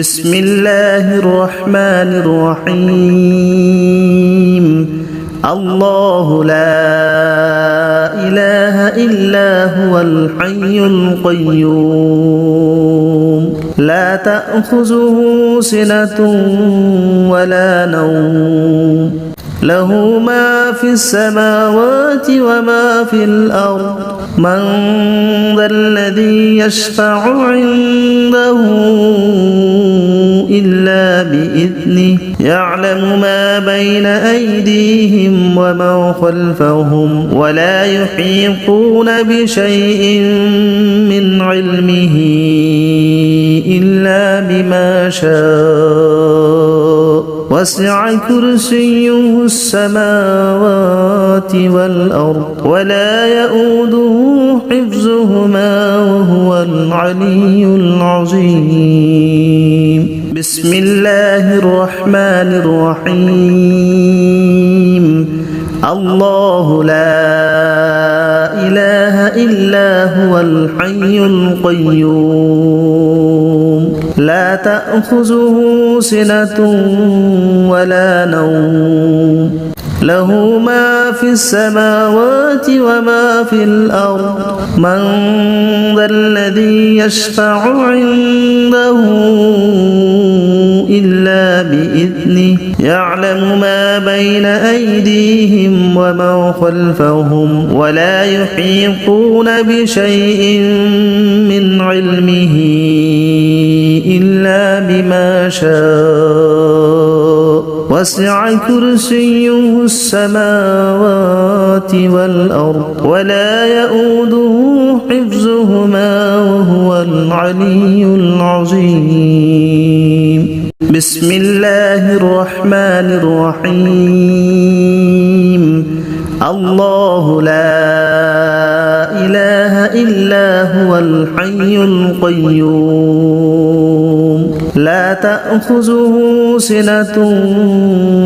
بسم الله الرحمن الرحيم الله لا إله إلا هو الحي القيوم لا تأخذه سنة ولا نوم له ما في السماوات وما في الأرض من ذا الذي يشفع عنده إلا بإذنه يعلم ما بين أيديهم وما خلفهم ولا يحيطون بشيء من علمه إلا بما شاء وسع كرسيه السماوات والأرض ولا يؤوده حفظهما وهو العلي العظيم بسم الله الرحمن الرحيم الله لا إله إلا هو الحي القيوم لا تأخذه سنة ولا نوم له ما في السماوات وما في الأرض من ذا الذي يشفع عنده إلا بإذنه يعلم ما بين أيديهم وما خلفهم ولا يحيطون بشيء من علمه إلا بما شاء وسع كرسيه السماوات والأرض ولا يؤوده حفظهما وهو العلي العظيم بسم الله الرحمن الرحيم الله لا إله إلا هو الحي القيوم لا تأخذه سنة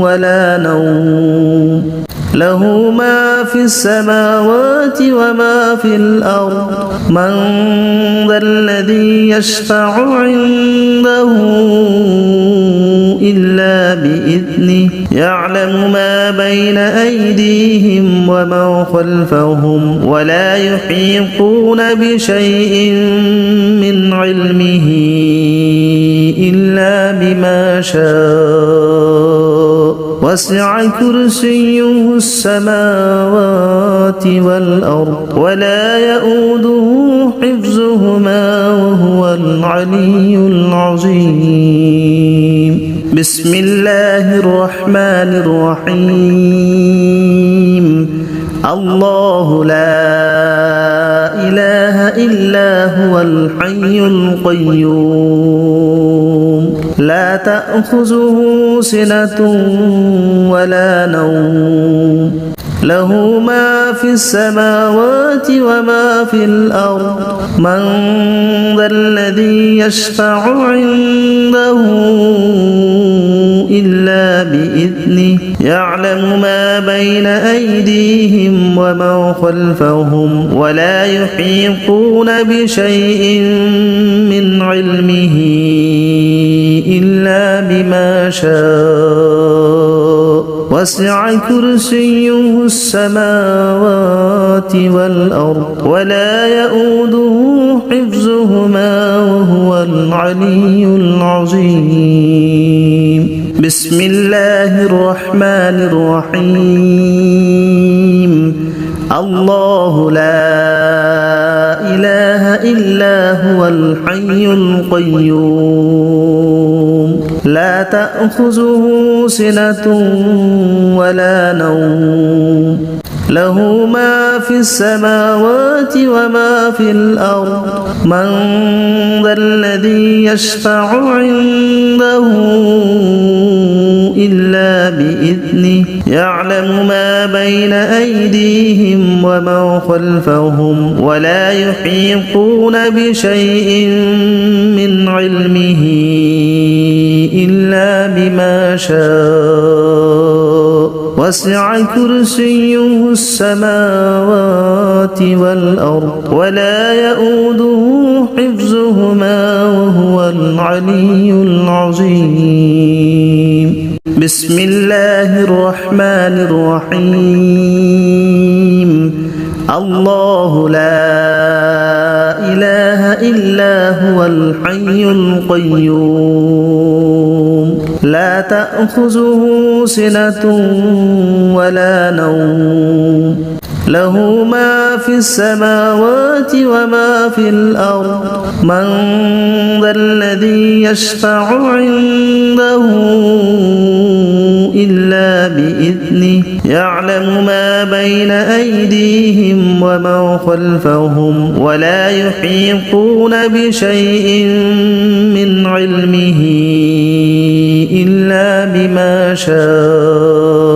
ولا نوم له ما في السماوات وما في الأرض من ذا الذي يشفع عنده إلا بإذنه يعلم ما بين أيديهم وما خلفهم ولا يحيطون بشيء من علمه إلا بما شاء وسع كرسيه السماوات والأرض ولا يؤوده حفظهما وهو العلي العظيم بسم الله الرحمن الرحيم الله لا إله إلا هو الحي القيوم لا تأخذه سنة ولا نوم له ما في السماوات وما في الأرض من ذا الذي يشفع عنده إلا بإذنه يعلم ما بين أيديهم وما خلفهم ولا يحيطون بشيء من علمه إلا بما شاء وسع كرسيه السماوات والأرض ولا يؤوده حفظهما وهو العلي العظيم بسم الله الرحمن الرحيم الله لا إله إلا هو الحي القيوم لا تأخذه سنة ولا نوم له ما في السماوات وما في الأرض من ذا الذي يشفع عنده إلا بإذنه يعلم ما بين أيديهم وما خلفهم ولا يحيطون بشيء من علمه إلا بما شاء وسع كرسيه السماوات والأرض ولا يؤوده حفظهما وهو العلي العظيم بسم الله الرحمن الرحيم الله لا إله إلا هو الحي القيوم لا تأخذه سنة ولا نوم له ما في السماوات وما في الأرض من ذا الذي يشفع عنده إلا بإذنه يعلم ما بين أيديهم وما خلفهم ولا يحيطون بشيء من علمه إلا بما شاء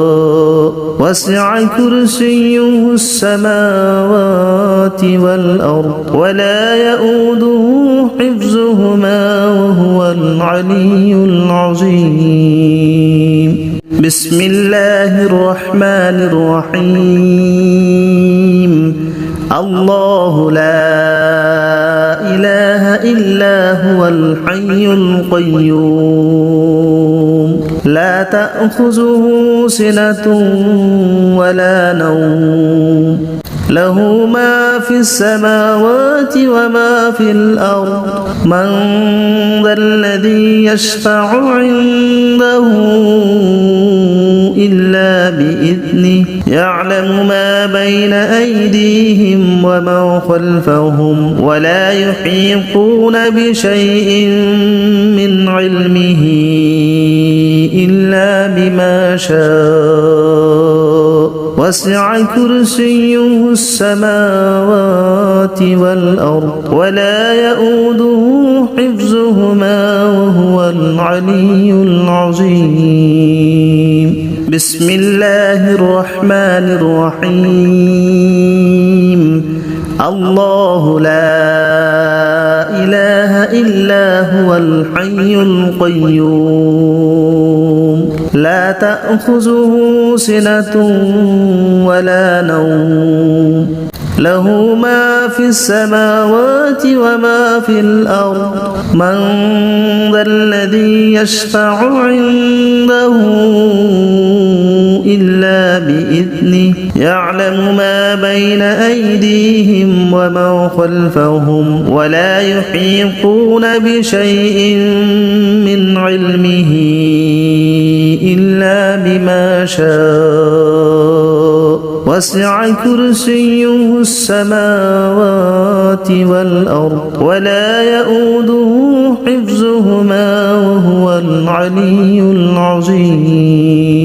وسع كرسيه السماوات والأرض ولا يؤوده حفظهما وهو العلي العظيم بسم الله الرحمن الرحيم الله لا إله إلا هو الحي القيوم لا تأخذه سنة ولا نوم له ما في السماوات وما في الأرض من ذا الذي يشفع عنده إلا بإذنه يعلم ما بين أيديهم وما خلفهم ولا يحيطون بشيء من علمه إلا بما شاء وسع كرسيه السماوات والأرض ولا يؤوده حفظهما وهو العلي العظيم بسم الله الرحمن الرحيم الله لا إله إلا هو الحي القيوم لا تأخذه سنة ولا نوم له ما في السماوات وما في الأرض من ذا الذي يشفع عنده إلا بإذنه يعلم ما بين أيديهم وما خلفهم ولا يحيطون بشيء من علمه إلا بما شاء وسع كرسيه السماوات والأرض ولا يؤوده حفظهما وهو العلي العظيم